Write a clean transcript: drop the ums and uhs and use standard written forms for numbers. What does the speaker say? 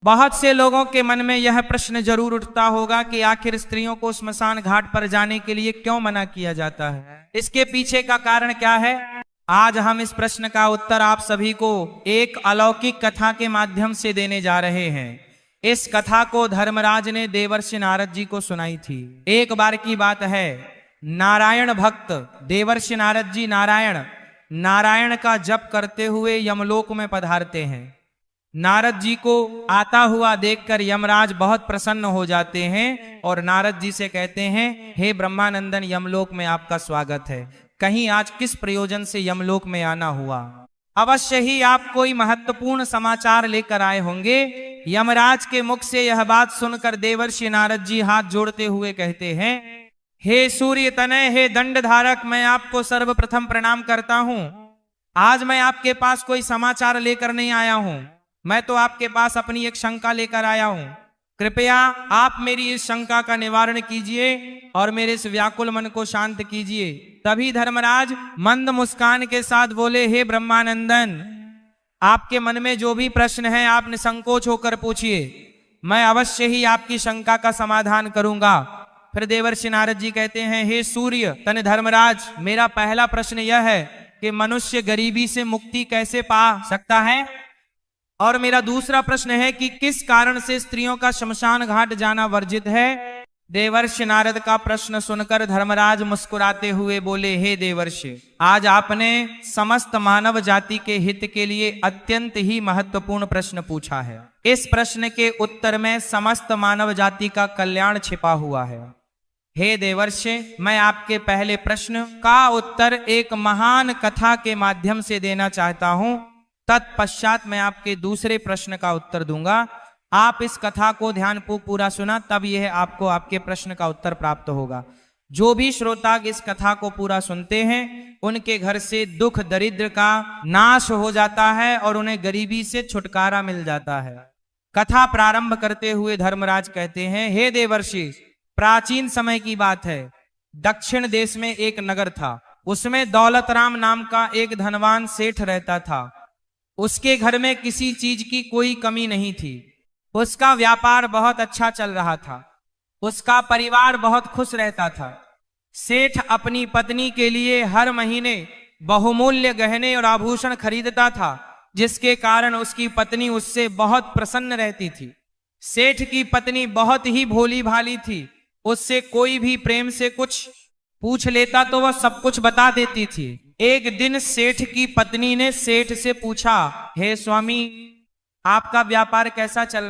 बहुत से लोगों के मन में यह प्रश्न जरूर उठता होगा कि आखिर स्त्रियों को स्मशान घाट पर जाने के लिए क्यों मना किया जाता है, इसके पीछे का कारण क्या है। आज हम इस प्रश्न का उत्तर आप सभी को एक अलौकिक कथा के माध्यम से देने जा रहे हैं। इस कथा को धर्मराज ने देवर्षि नारद जी को सुनाई थी। एक बार की बात है, नारायण भक्त देवर्षि नारद जी नारायण का जप करते हुए यमलोक में पधारते हैं। नारद जी को आता हुआ देखकर यमराज बहुत प्रसन्न हो जाते हैं और नारद जी से कहते हैं, हे ब्रह्मानंदन, यमलोक में आपका स्वागत है। कहीं आज किस प्रयोजन से यमलोक में आना हुआ? अवश्य ही आप कोई महत्वपूर्ण समाचार लेकर आए होंगे। यमराज के मुख से यह बात सुनकर देवर्षि नारद जी हाथ जोड़ते हुए कहते हैं, हे सूर्य तनय, हे दंड धारक, मैं आपको सर्वप्रथम प्रणाम करता हूं। आज मैं आपके पास कोई समाचार लेकर नहीं आया हूं, मैं तो आपके पास अपनी एक शंका लेकर आया हूं। कृपया आप मेरी इस शंका का निवारण कीजिए और मेरे इस व्याकुल मन को शांत कीजिए। तभी धर्मराज मंद मुस्कान के साथ बोले, हे ब्रह्मानंदन, आपके मन में जो भी प्रश्न है आप निसंकोच होकर पूछिए, मैं अवश्य ही आपकी शंका का समाधान करूंगा। फिर देवर्षि नारद जी कहते हैं, हे सूर्य तन धर्मराज, मेरा पहला प्रश्न यह है कि मनुष्य गरीबी से मुक्ति कैसे पा सकता है, और मेरा दूसरा प्रश्न है कि किस कारण से स्त्रियों का शमशान घाट जाना वर्जित है। देवर्षि नारद का प्रश्न सुनकर धर्मराज मुस्कुराते हुए बोले, हे देवर्षि, आज आपने समस्त मानव जाति के हित के लिए अत्यंत ही महत्वपूर्ण प्रश्न पूछा है। इस प्रश्न के उत्तर में समस्त मानव जाति का कल्याण छिपा हुआ है। हे देवर्षि, मैं आपके पहले प्रश्न का उत्तर एक महान कथा के माध्यम से देना चाहता हूं। तत्पश्चात मैं आपके दूसरे प्रश्न का उत्तर दूंगा। आप इस कथा को ध्यानपूर्वक पूरा सुना, तब यह आपको आपके प्रश्न का उत्तर प्राप्त होगा। जो भी श्रोता इस कथा को पूरा सुनते हैं उनके घर से दुख दरिद्र का नाश हो जाता है और उन्हें गरीबी से छुटकारा मिल जाता है। कथा प्रारंभ करते हुए धर्मराज कहते हैं, हे देवर्षि, प्राचीन समय की बात है। दक्षिण देश में एक नगर था, उसमें दौलत राम नाम का एक धनवान सेठ रहता था। उसके घर में किसी चीज की कोई कमी नहीं थी। उसका व्यापार बहुत अच्छा चल रहा था, उसका परिवार बहुत खुश रहता था। सेठ अपनी पत्नी के लिए हर महीने बहुमूल्य गहने और आभूषण खरीदता था, जिसके कारण उसकी पत्नी उससे बहुत प्रसन्न रहती थी। सेठ की पत्नी बहुत ही भोली भाली थी, उससे कोई भी प्रेम से कुछ पूछ लेता तो वह सब कुछ बता देती थी। एक दिन सेठ की पत्नी ने सेठ से पूछा, हे स्वामी, आपका व्यापार कैसा चल रहा